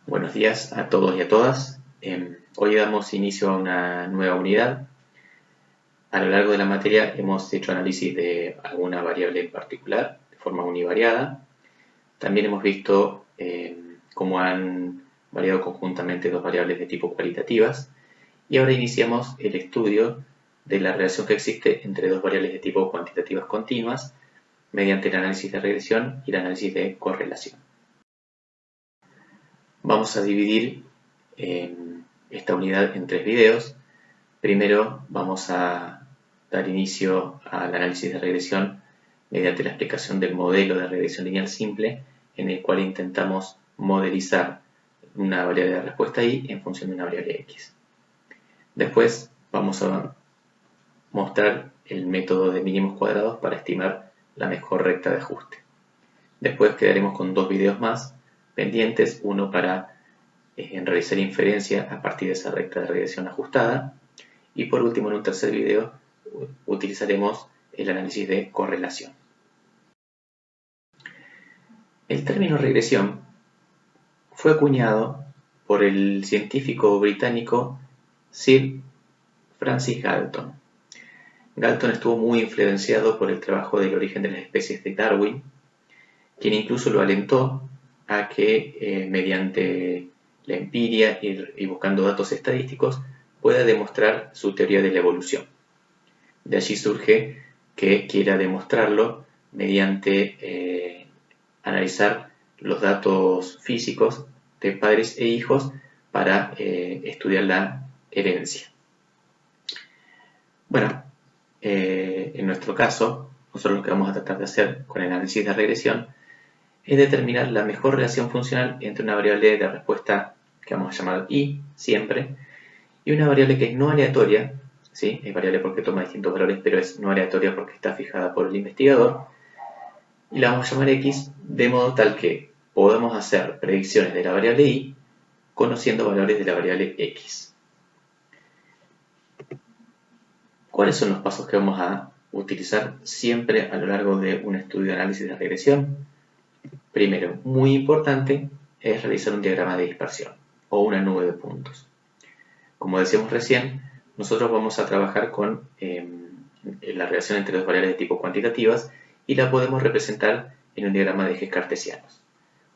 Buenos días a todos y a todas. Hoy damos inicio a una nueva unidad. A lo largo de la materia hemos hecho análisis de alguna variable en particular, de forma univariada. También hemos visto cómo han variado conjuntamente dos variables de tipo cualitativas. Y ahora iniciamos el estudio de la relación que existe entre dos variables de tipo cuantitativas continuas mediante el análisis de regresión y el análisis de correlación. Vamos a dividir esta unidad en tres videos. Primero vamos a dar inicio al análisis de regresión mediante la explicación del modelo de regresión lineal simple, en el cual intentamos modelizar una variable de respuesta y en función de una variable x. Después vamos a mostrar el método de mínimos cuadrados para estimar la mejor recta de ajuste. Después quedaremos con dos videos más pendientes, uno para realizar inferencia a partir de esa recta de regresión ajustada, y por último, en un tercer video, utilizaremos el análisis de correlación. El término regresión fue acuñado por el científico británico Sir Francis Galton. Galton estuvo muy influenciado por el trabajo del origen de las especies de Darwin, quien incluso lo alentó a que mediante la empiria y buscando datos estadísticos pueda demostrar su teoría de la evolución. De allí surge que quiera demostrarlo mediante analizar los datos físicos de padres e hijos para estudiar la herencia. Bueno, en nuestro caso, nosotros lo que vamos a tratar de hacer con el análisis de regresión es determinar la mejor relación funcional entre una variable de respuesta que vamos a llamar y siempre y una variable que es no aleatoria, ¿sí? Es variable porque toma distintos valores, pero es no aleatoria porque está fijada por el investigador, y la vamos a llamar x, de modo tal que podamos hacer predicciones de la variable y conociendo valores de la variable x. ¿Cuáles son los pasos que vamos a utilizar siempre a lo largo de un estudio de análisis de regresión? Primero, muy importante, es realizar un diagrama de dispersión o una nube de puntos. Como decíamos recién, nosotros vamos a trabajar con la relación entre dos variables de tipo cuantitativas y la podemos representar en un diagrama de ejes cartesianos.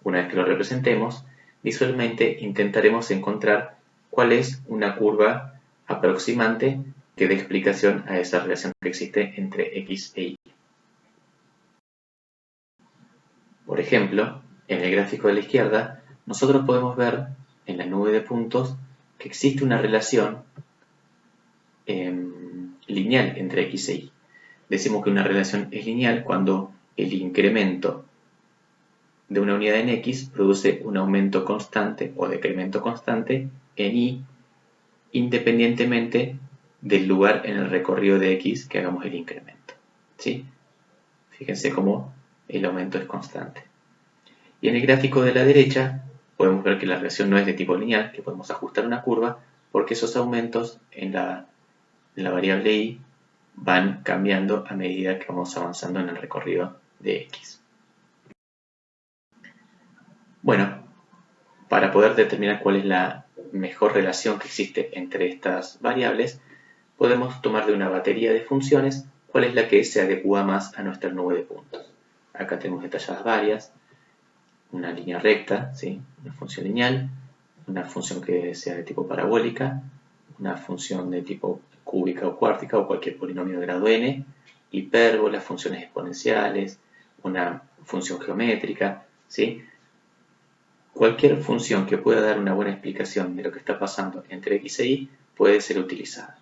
Una vez que lo representemos, visualmente intentaremos encontrar cuál es una curva aproximante que dé explicación a esa relación que existe entre x e y. Por ejemplo, en el gráfico de la izquierda, nosotros podemos ver en la nube de puntos que existe una relación lineal entre x e y. Decimos que una relación es lineal cuando el incremento de una unidad en x produce un aumento constante o decremento constante en y, independientemente del lugar en el recorrido de x que hagamos el incremento. ¿Sí? Fíjense cómo el aumento es constante. Y en el gráfico de la derecha podemos ver que la relación no es de tipo lineal, que podemos ajustar una curva, porque esos aumentos en la variable y van cambiando a medida que vamos avanzando en el recorrido de x. Bueno, para poder determinar cuál es la mejor relación que existe entre estas variables, podemos tomar de una batería de funciones cuál es la que se adecua más a nuestra nube de puntos. Acá tenemos detalladas varias, una línea recta, ¿sí? Una función lineal, una función que sea de tipo parabólica, una función de tipo cúbica o cuártica o cualquier polinomio de grado n, hipérbolas, funciones exponenciales, una función geométrica, ¿sí? Cualquier función que pueda dar una buena explicación de lo que está pasando entre x e y puede ser utilizada,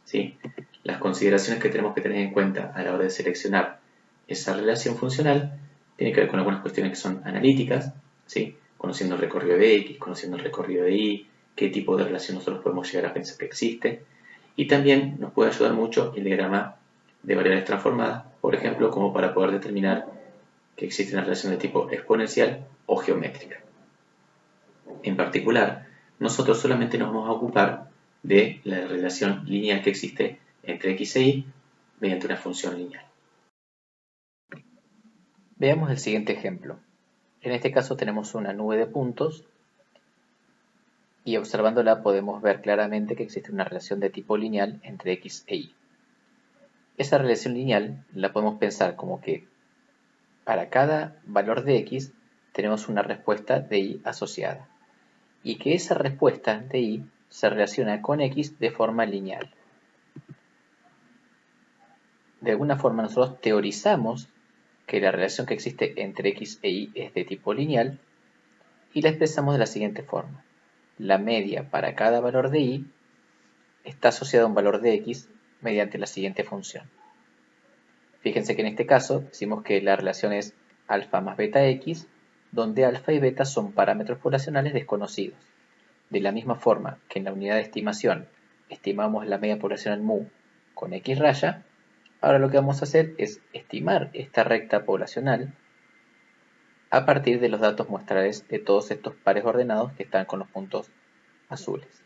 ¿sí? Las consideraciones que tenemos que tener en cuenta a la hora de seleccionar esa relación funcional tienen que ver con algunas cuestiones que son analíticas, ¿sí? Conociendo el recorrido de x, conociendo el recorrido de y, qué tipo de relación nosotros podemos llegar a pensar que existe. Y también nos puede ayudar mucho el diagrama de variables transformadas, por ejemplo, como para poder determinar que existe una relación de tipo exponencial o geométrica. En particular, nosotros solamente nos vamos a ocupar de la relación lineal que existe entre x e y mediante una función lineal. Veamos el siguiente ejemplo. En este caso tenemos una nube de puntos y observándola podemos ver claramente que existe una relación de tipo lineal entre x e y. Esa relación lineal la podemos pensar como que para cada valor de x tenemos una respuesta de y asociada, y que esa respuesta de y se relaciona con x de forma lineal. De alguna forma nosotros teorizamos que la relación que existe entre x e y es de tipo lineal y la expresamos de la siguiente forma. La media para cada valor de y está asociada a un valor de x mediante la siguiente función. Fíjense que en este caso decimos que la relación es alfa más beta x, donde alfa y beta son parámetros poblacionales desconocidos. De la misma forma que en la unidad de estimación estimamos la media poblacional mu con x raya, ahora lo que vamos a hacer es estimar esta recta poblacional a partir de los datos muestrales de todos estos pares ordenados que están con los puntos azules.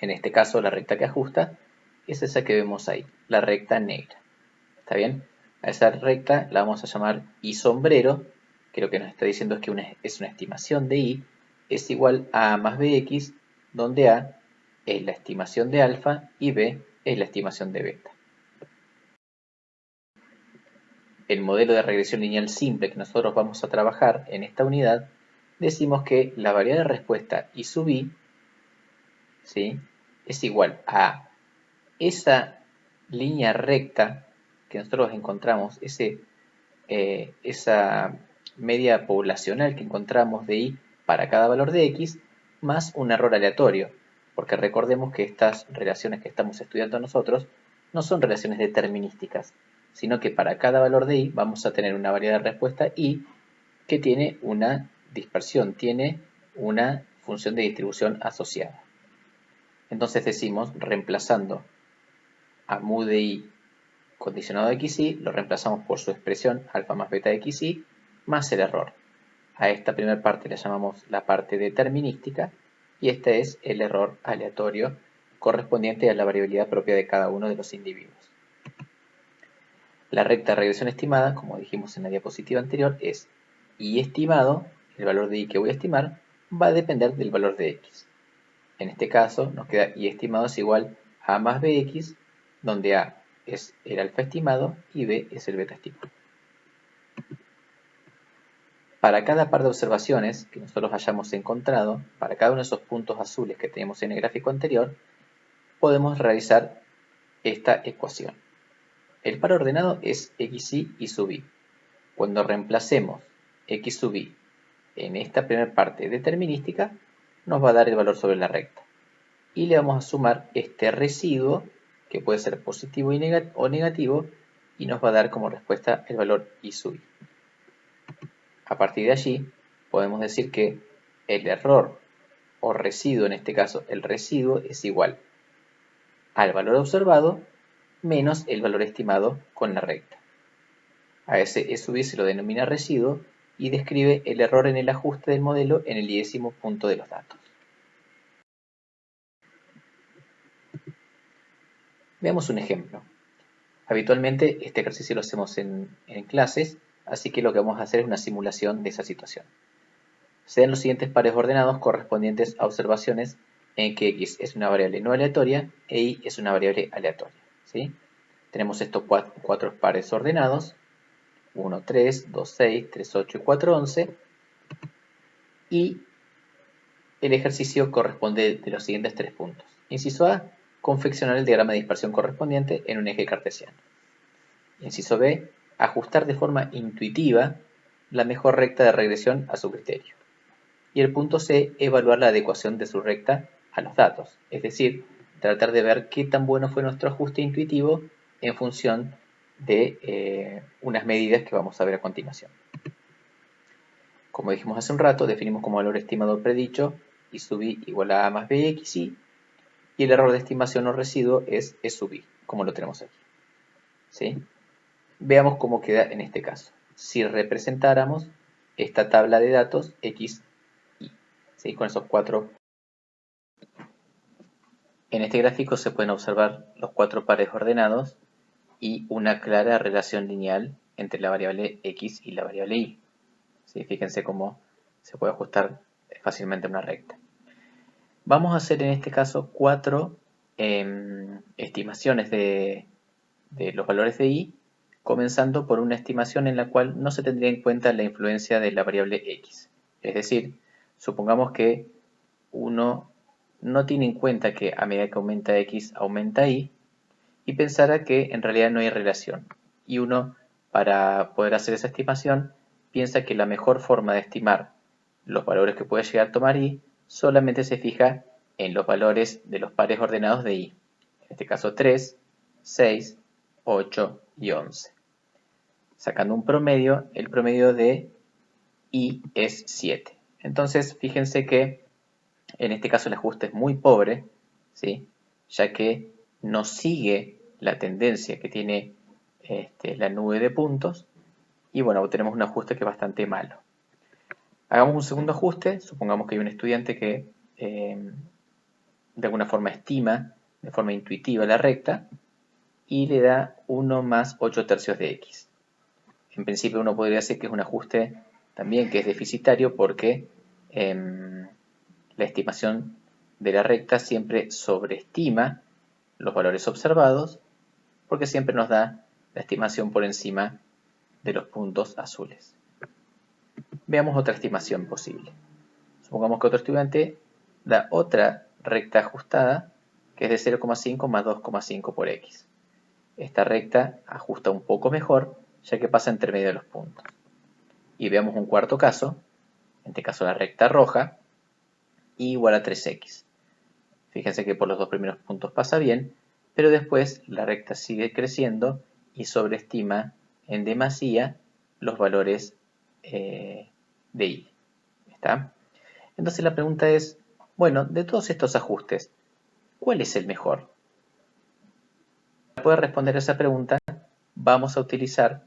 En este caso, la recta que ajusta es esa que vemos ahí, la recta negra. ¿Está bien? A esa recta la vamos a llamar y sombrero, que lo que nos está diciendo es que es una estimación de y es igual a más bx, donde a es la estimación de alfa y b es la estimación de beta. El modelo de regresión lineal simple que nosotros vamos a trabajar en esta unidad, decimos que la variable de respuesta y sub i, ¿sí?, es igual a esa línea recta que nosotros encontramos, esa media poblacional que encontramos de y para cada valor de x, más un error aleatorio, porque recordemos que estas relaciones que estamos estudiando nosotros no son relaciones determinísticas, sino que para cada valor de y vamos a tener una variable de respuesta y que tiene una dispersión, tiene una función de distribución asociada. Entonces decimos, reemplazando a mu de y condicionado a xy, lo reemplazamos por su expresión alfa más beta de xy más el error. A esta primera parte le llamamos la parte determinística y este es el error aleatorio correspondiente a la variabilidad propia de cada uno de los individuos. La recta de regresión estimada, como dijimos en la diapositiva anterior, es y estimado, el valor de y que voy a estimar, va a depender del valor de x. En este caso nos queda y estimado es igual a más bx, donde a es el alfa estimado y b es el beta estimado. Para cada par de observaciones que nosotros hayamos encontrado, para cada uno de esos puntos azules que teníamos en el gráfico anterior, podemos realizar esta ecuación. El par ordenado es xy y sub i. Cuando reemplacemos x sub i en esta primera parte determinística, nos va a dar el valor sobre la recta. Y le vamos a sumar este residuo, que puede ser positivo o negativo, y nos va a dar como respuesta el valor y sub i. A partir de allí, podemos decir que el error o residuo, en este caso el residuo, es igual al valor observado menos el valor estimado con la recta. A ese E sub i se lo denomina residuo y describe el error en el ajuste del modelo en el 10º punto de los datos. Veamos un ejemplo. Habitualmente este ejercicio lo hacemos en clases, así que lo que vamos a hacer es una simulación de esa situación. Se dan los siguientes pares ordenados correspondientes a observaciones en que x es una variable no aleatoria e y es una variable aleatoria, ¿sí? Tenemos estos cuatro pares ordenados, 1, 3, 2, 6, 3, 8 y 4, 11, y el ejercicio corresponde de los siguientes tres puntos. Inciso A, confeccionar el diagrama de dispersión correspondiente en un eje cartesiano. Inciso B, ajustar de forma intuitiva la mejor recta de regresión a su criterio. Y el punto C, evaluar la adecuación de su recta a los datos, es decir, tratar de ver qué tan bueno fue nuestro ajuste intuitivo en función de unas medidas que vamos a ver a continuación. Como dijimos hace un rato, definimos como valor estimado predicho y sub i igual a más bxy, y el error de estimación o residuo es e sub i, como lo tenemos aquí. ¿Sí? Veamos cómo queda en este caso. Si representáramos esta tabla de datos x, y, ¿sí?, con esos cuatro. En este gráfico se pueden observar los cuatro pares ordenados y una clara relación lineal entre la variable x y la variable y. ¿Sí? Fíjense cómo se puede ajustar fácilmente una recta. Vamos a hacer en este caso 4 estimaciones de los valores de y, comenzando por una estimación en la cual no se tendría en cuenta la influencia de la variable x. Es decir, supongamos que uno no tiene en cuenta que a medida que aumenta x aumenta y pensara que en realidad no hay relación. Y uno, para poder hacer esa estimación, piensa que la mejor forma de estimar los valores que puede llegar a tomar y solamente se fija en los valores de los pares ordenados de y. En este caso 3, 6, 8 y 11. Sacando un promedio, el promedio de y es 7. Entonces, fíjense que en este caso el ajuste es muy pobre, ¿sí? Ya que no sigue la tendencia que tiene la nube de puntos y bueno, tenemos un ajuste que es bastante malo. Hagamos un segundo ajuste, supongamos que hay un estudiante que de alguna forma estima de forma intuitiva la recta y le da 1 más 8 tercios de x. En principio uno podría decir que es un ajuste también que es deficitario porque la estimación de la recta siempre sobreestima los valores observados porque siempre nos da la estimación por encima de los puntos azules. Veamos otra estimación posible. Supongamos que otro estudiante da otra recta ajustada que es de 0,5 más 2,5 por x. Esta recta ajusta un poco mejor ya que pasa entre medio de los puntos. Y veamos un cuarto caso, en este caso la recta roja, y igual a 3x. Fíjense que por los dos primeros puntos pasa bien, pero después la recta sigue creciendo y sobreestima en demasía los valores de y. ¿Está? Entonces la pregunta es, bueno, de todos estos ajustes, ¿cuál es el mejor? Para poder responder a esa pregunta, vamos a utilizar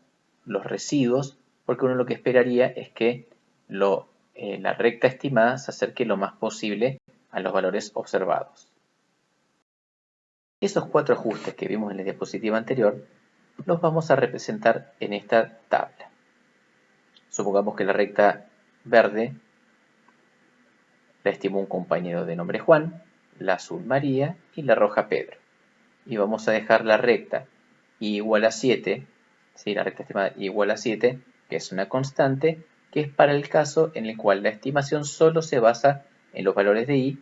los residuos, porque uno lo que esperaría es que la recta estimada se acerque lo más posible a los valores observados. Esos 4 ajustes que vimos en la diapositiva anterior los vamos a representar en esta tabla. Supongamos que la recta verde la estimó un compañero de nombre Juan, la azul María y la roja Pedro. Y vamos a dejar la recta igual a 7, ¿sí? La recta estimada igual a 7, que es una constante, que es para el caso en el cual la estimación solo se basa en los valores de y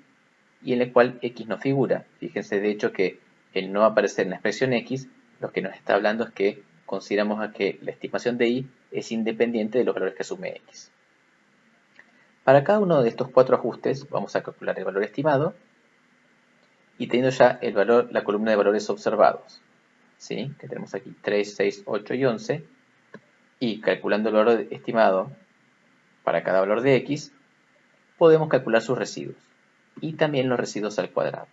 en el cual x no figura. Fíjense de hecho que el no aparecer en la expresión x, lo que nos está hablando es que consideramos a que la estimación de y es independiente de los valores que asume x. Para cada uno de estos 4 ajustes vamos a calcular el valor estimado y teniendo ya el valor, la columna de valores observados, ¿sí? Que tenemos aquí 3, 6, 8 y 11, y calculando el valor estimado para cada valor de x, podemos calcular sus residuos y también los residuos al cuadrado.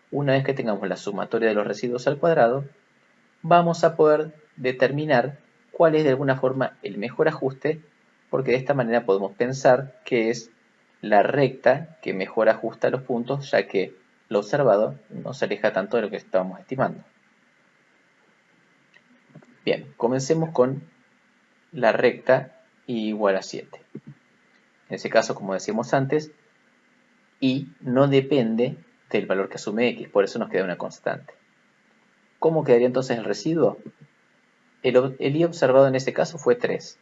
Una vez que tengamos la sumatoria de los residuos al cuadrado, vamos a poder determinar cuál es de alguna forma el mejor ajuste, porque de esta manera podemos pensar que es la recta que mejor ajusta los puntos, ya que lo observado no se aleja tanto de lo que estábamos estimando. Bien, comencemos con la recta igual a 7. En ese caso, como decíamos antes, y no depende del valor que asume x, por eso nos queda una constante. ¿Cómo quedaría entonces el residuo? El y observado en este caso fue 3.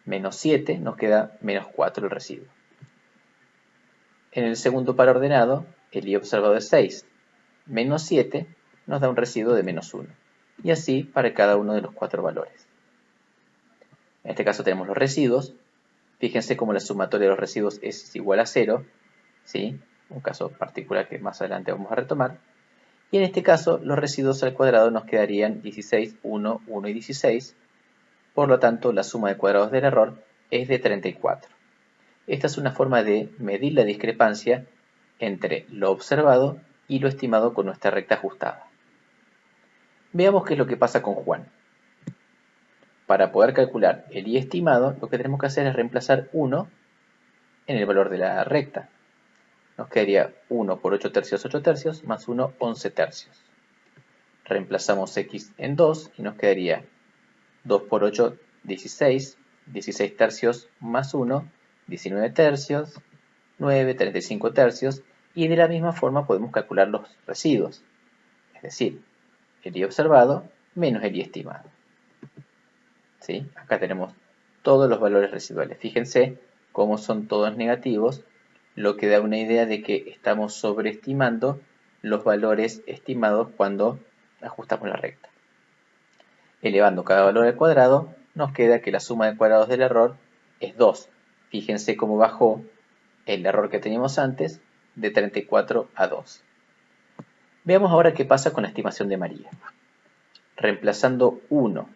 Menos 7 nos queda menos 4 el residuo. En el segundo par ordenado, el y observado es 6. Menos 7 nos da un residuo de menos 1. Y así para cada uno de los 4 valores. En este caso tenemos los residuos. Fíjense cómo la sumatoria de los residuos es igual a 0. ¿Sí? Un caso particular que más adelante vamos a retomar. Y en este caso los residuos al cuadrado nos quedarían 16, 1, 1 y 16. Por lo tanto, la suma de cuadrados del error es de 34. Esta es una forma de medir la discrepancia entre lo observado y lo estimado con nuestra recta ajustada. Veamos qué es lo que pasa con Juan. Para poder calcular el y estimado, lo que tenemos que hacer es reemplazar 1 en el valor de la recta. Nos quedaría 1 por 8 tercios, más 1, 11 tercios. Reemplazamos x en 2 y nos quedaría 2 por 8, 16, 16 tercios más 1, 19 tercios, 9, 35 tercios, Y de la misma forma podemos calcular los residuos, es decir, el I observado menos el I estimado. ¿Sí? Acá tenemos todos los valores residuales. Fíjense cómo son todos negativos, lo que da una idea de que estamos sobreestimando los valores estimados cuando ajustamos la recta. Elevando cada valor al cuadrado, nos queda que la suma de cuadrados del error es 2. Fíjense cómo bajó el error que teníamos antes de 34 a 2. Veamos ahora qué pasa con la estimación de María. Reemplazando 1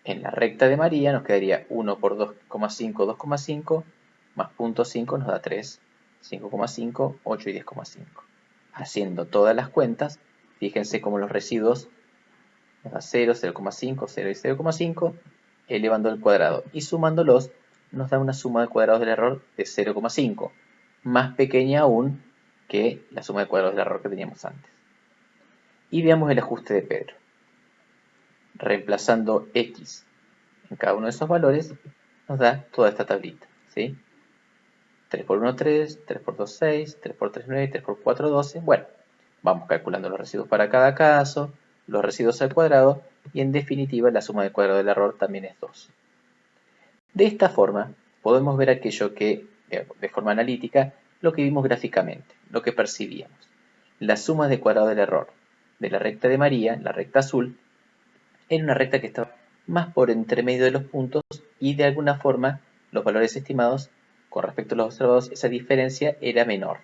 en la recta de María nos quedaría 1 por 2,5, 2,5, más 0,5 nos da 3, 5,5, 8 y 10,5. Haciendo todas las cuentas, fíjense cómo los residuos nos da 0, 0,5, 0 y 0,5, elevando al cuadrado. Y sumándolos nos da una suma de cuadrados del error de 0,5, más pequeña aún que la suma de cuadrados del error que teníamos antes. Y veamos el ajuste de Pedro. Reemplazando x en cada uno de esos valores, nos da toda esta tablita, ¿sí? 3 por 1, 3, 3 por 2, 6, 3 por 3, 9, 3 por 4, 12. Bueno, vamos calculando los residuos para cada caso, los residuos al cuadrado, y en definitiva la suma de cuadrado del error también es 2. De esta forma, podemos ver aquello que, de forma analítica, lo que vimos gráficamente, lo que percibíamos. La suma de cuadrado del error de la recta de María, la recta azul, era una recta que estaba más por entre medio de los puntos y de alguna forma los valores estimados con respecto a los observados, esa diferencia era menor.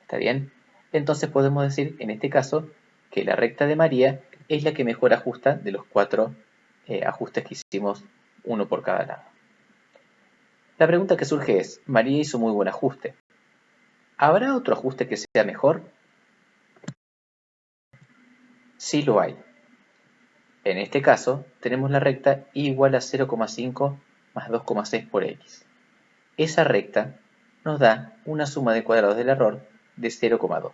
¿Está bien? Entonces podemos decir en este caso que la recta de María es la que mejor ajusta de los 4 ajustes que hicimos, uno por cada lado. La pregunta que surge es, María hizo muy buen ajuste. ¿Habrá otro ajuste que sea mejor? Sí lo hay. En este caso, tenemos la recta y igual a 0,5 más 2,6 por x. Esa recta nos da una suma de cuadrados del error de 0,2.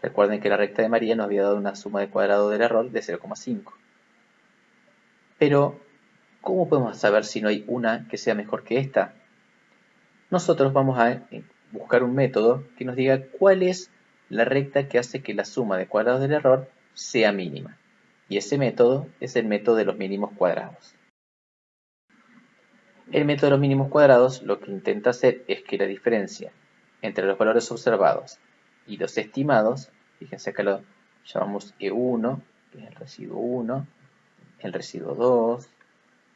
Recuerden que la recta de María nos había dado una suma de cuadrado del error de 0,5. Pero, ¿cómo podemos saber si no hay una que sea mejor que esta? Nosotros vamos a buscar un método que nos diga cuál es la recta que hace que la suma de cuadrados del error sea mínima. Y ese método es el método de los mínimos cuadrados. El método de los mínimos cuadrados lo que intenta hacer es que la diferencia entre los valores observados y los estimados, fíjense acá lo llamamos E1, que es el residuo 1, el residuo 2,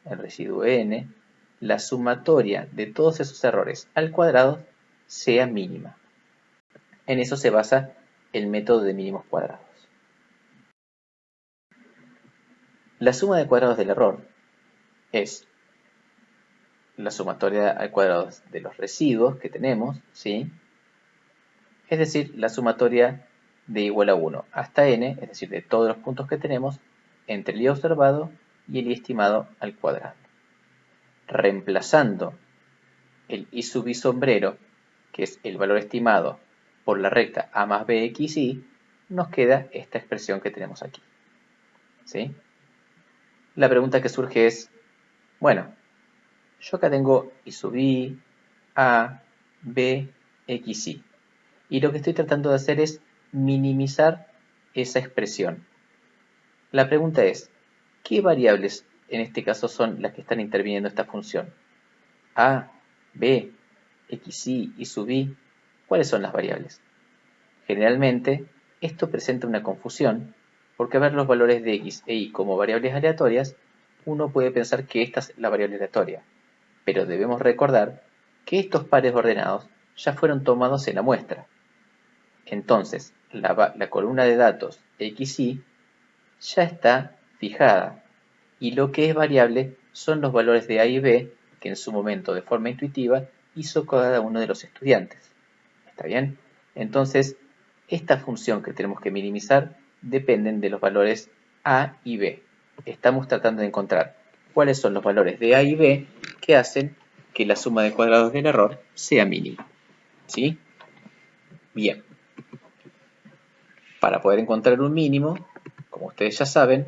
el residuo n, la sumatoria de todos esos errores al cuadrado sea mínima. En eso se basa el método de mínimos cuadrados. La suma de cuadrados del error es la sumatoria al cuadrado de los residuos que tenemos, ¿sí? Es decir, la sumatoria de igual a 1 hasta n, es decir, de todos los puntos que tenemos, entre el i observado y el i estimado al cuadrado. Reemplazando el i sub i sombrero, que es el valor estimado, por la recta a más bxi, nos queda esta expresión que tenemos aquí, ¿sí? La pregunta que surge es, bueno, yo acá tengo i sub i, a, b, xi. Y lo que estoy tratando de hacer es minimizar esa expresión. La pregunta es, ¿qué variables en este caso son las que están interviniendo esta función? A, B, xi y sub i, ¿cuáles son las variables? Generalmente, esto presenta una confusión, porque al ver los valores de x e y como variables aleatorias, uno puede pensar que esta es la variable aleatoria. Pero debemos recordar que estos pares ordenados ya fueron tomados en la muestra. Entonces, la columna de datos xy ya está fijada y lo que es variable son los valores de a y b que en su momento de forma intuitiva hizo cada uno de los estudiantes. ¿Está bien? Entonces, esta función que tenemos que minimizar dependen de los valores a y b. Estamos tratando de encontrar cuáles son los valores de a y b que hacen que la suma de cuadrados del error sea mínima. ¿Sí? Bien. Para poder encontrar un mínimo, como ustedes ya saben,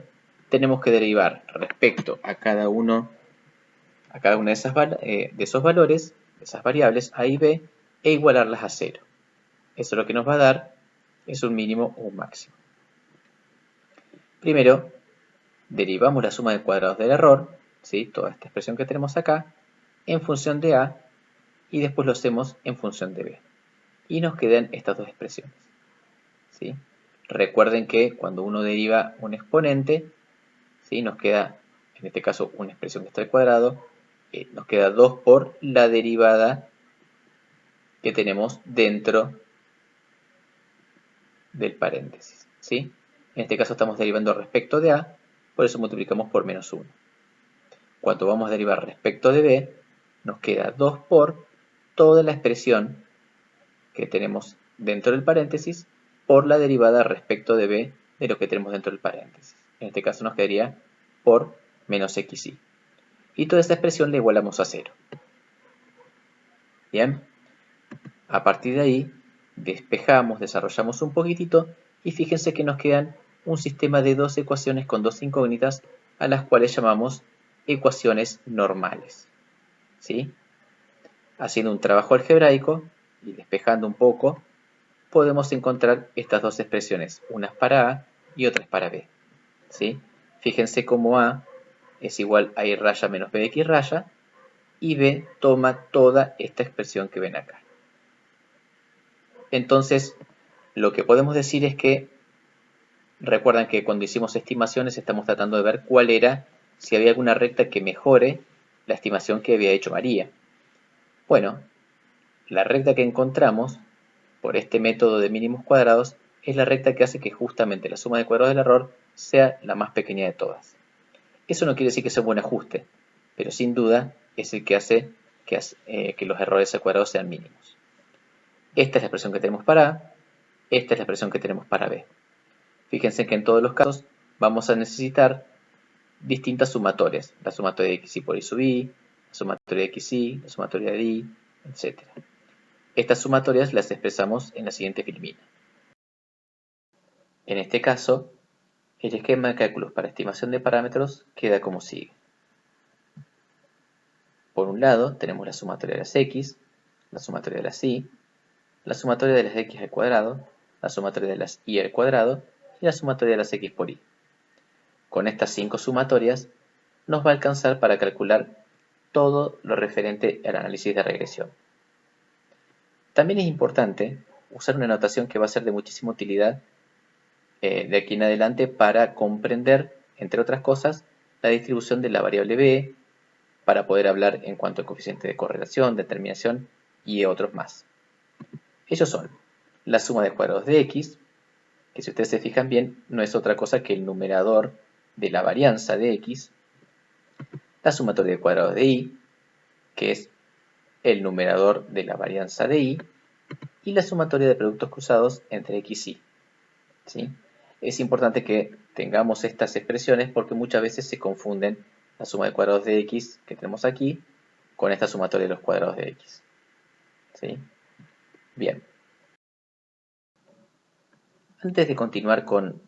tenemos que derivar respecto a cada una de esos valores, de esas variables a y b, e igualarlas a 0. Eso lo que nos va a dar es un mínimo o un máximo. Primero, derivamos la suma de cuadrados del error, ¿sí? Toda esta expresión que tenemos acá, en función de a, y después lo hacemos en función de b. Y nos quedan estas dos expresiones, ¿sí? Recuerden que cuando uno deriva un exponente, ¿sí? Nos queda, en este caso, una expresión que está al cuadrado, nos queda 2 por la derivada que tenemos dentro del paréntesis, ¿sí? En este caso estamos derivando respecto de a, por eso multiplicamos por menos 1. Cuando vamos a derivar respecto de b, nos queda 2 por toda la expresión que tenemos dentro del paréntesis por la derivada respecto de b de lo que tenemos dentro del paréntesis. En este caso nos quedaría por menos xy. Y toda esta expresión la igualamos a 0. Bien, a partir de ahí despejamos, desarrollamos un poquitito y fíjense que nos quedan un sistema de dos ecuaciones con dos incógnitas a las cuales llamamos ecuaciones normales, ¿sí? Haciendo un trabajo algebraico y despejando un poco, podemos encontrar estas dos expresiones, unas para a y otras para b, ¿sí? Fíjense cómo a es igual a y raya menos b de x raya y b toma toda esta expresión que ven acá. Entonces, lo que podemos decir es que, recuerdan que cuando hicimos estimaciones estamos tratando de ver cuál era, si había alguna recta que mejore la estimación que había hecho María. Bueno, la recta que encontramos por este método de mínimos cuadrados es la recta que hace que justamente la suma de cuadrados del error sea la más pequeña de todas. Eso no quiere decir que sea un buen ajuste, pero sin duda es el que hace que los errores al cuadrado sean mínimos. Esta es la expresión que tenemos para a, esta es la expresión que tenemos para b. Fíjense que en todos los casos vamos a necesitar distintas sumatorias. La sumatoria de xy por y sub i, la sumatoria de xy, la sumatoria de y, etc. Estas sumatorias las expresamos en la siguiente filmina. En este caso, el esquema de cálculos para estimación de parámetros queda como sigue. Por un lado tenemos la sumatoria de las x, la sumatoria de las y, la sumatoria de las x al cuadrado, la sumatoria de las y al cuadrado y la sumatoria de las x por y. Con estas 5 sumatorias nos va a alcanzar para calcular todo lo referente al análisis de regresión. También es importante usar una notación que va a ser de muchísima utilidad de aquí en adelante para comprender, entre otras cosas, la distribución de la variable b, para poder hablar en cuanto al coeficiente de correlación, determinación y otros más. Ellos son la suma de cuadrados de x, que si ustedes se fijan bien, no es otra cosa que el numerador de la varianza de x, la sumatoria de cuadrados de y, que es el numerador de la varianza de y, y la sumatoria de productos cruzados entre x y y. ¿Sí? Es importante que tengamos estas expresiones porque muchas veces se confunden la suma de cuadrados de x que tenemos aquí con esta sumatoria de los cuadrados de x. ¿Sí? Bien. Antes de continuar con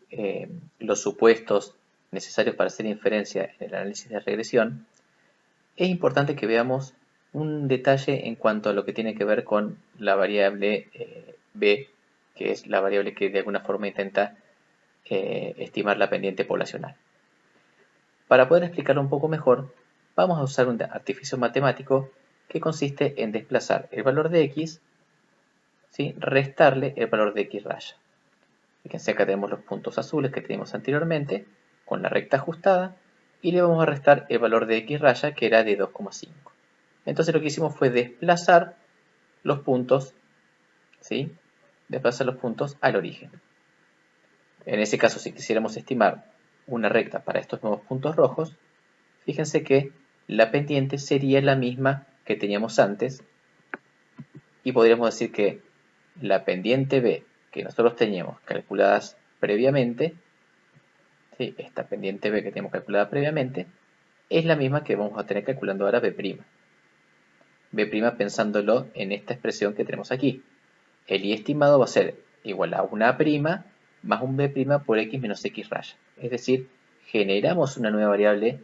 los supuestos necesarios para hacer inferencia en el análisis de regresión, es importante que veamos un detalle en cuanto a lo que tiene que ver con la variable b, que es la variable que de alguna forma intenta estimar la pendiente poblacional. Para poder explicarlo un poco mejor, vamos a usar un artificio matemático que consiste en desplazar el valor de x, ¿sí?, restarle el valor de x raya. Fíjense, acá tenemos los puntos azules que teníamos anteriormente, con la recta ajustada, y le vamos a restar el valor de x raya, que era de 2,5. Entonces lo que hicimos fue desplazar los puntos, ¿sí?, desplazar los puntos al origen. En ese caso, si quisiéramos estimar una recta para estos nuevos puntos rojos, fíjense que la pendiente sería la misma que teníamos antes, y podríamos decir que la pendiente b que nosotros teníamos calculadas previamente, ¿sí?, esta pendiente b que teníamos calculada previamente, es la misma que vamos a tener calculando ahora b'. B' pensándolo en esta expresión que tenemos aquí. El y estimado va a ser igual a una a' más un b' por x menos x raya. Es decir, generamos una nueva variable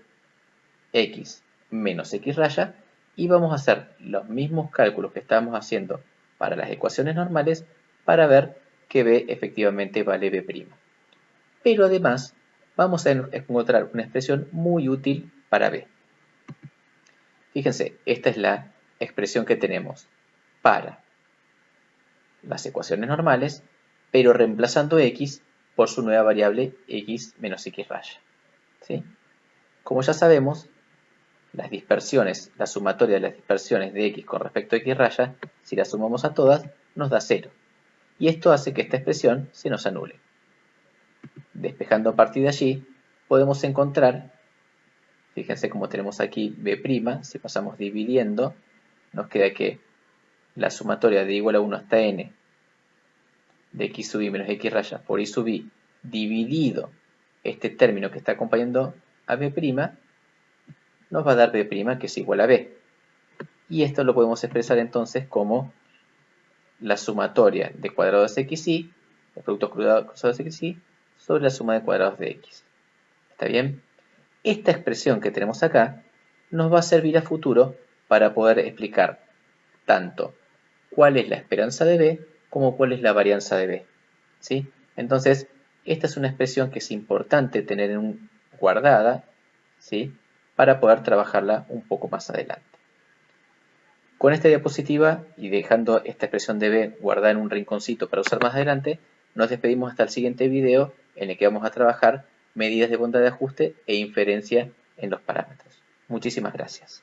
x menos x raya y vamos a hacer los mismos cálculos que estábamos haciendo para las ecuaciones normales para ver que B efectivamente vale B'. Pero además vamos a encontrar una expresión muy útil para B. Fíjense, esta es la expresión que tenemos para las ecuaciones normales, pero reemplazando x por su nueva variable x menos x raya. ¿Sí? Como ya sabemos, las dispersiones, la sumatoria de las dispersiones de x con respecto a x raya, si las sumamos a todas, nos da 0. Y esto hace que esta expresión se nos anule. Despejando a partir de allí, podemos encontrar, fíjense como tenemos aquí b', si pasamos dividiendo, nos queda que la sumatoria de igual a 1 hasta n de x sub i menos x raya por y sub i dividido este término que está acompañando a b', nos va a dar b', que es igual a b. Y esto lo podemos expresar entonces como la sumatoria de cuadrados de xy, de productos cruzados de xy, sobre la suma de cuadrados de x. ¿Está bien? Esta expresión que tenemos acá nos va a servir a futuro para poder explicar tanto cuál es la esperanza de b como cuál es la varianza de b. ¿Sí? Entonces, esta es una expresión que es importante tener guardada, ¿sí? Para poder trabajarla un poco más adelante. Con esta diapositiva y dejando esta expresión de b guardada en un rinconcito para usar más adelante, nos despedimos hasta el siguiente video en el que vamos a trabajar medidas de bondad de ajuste e inferencia en los parámetros. Muchísimas gracias.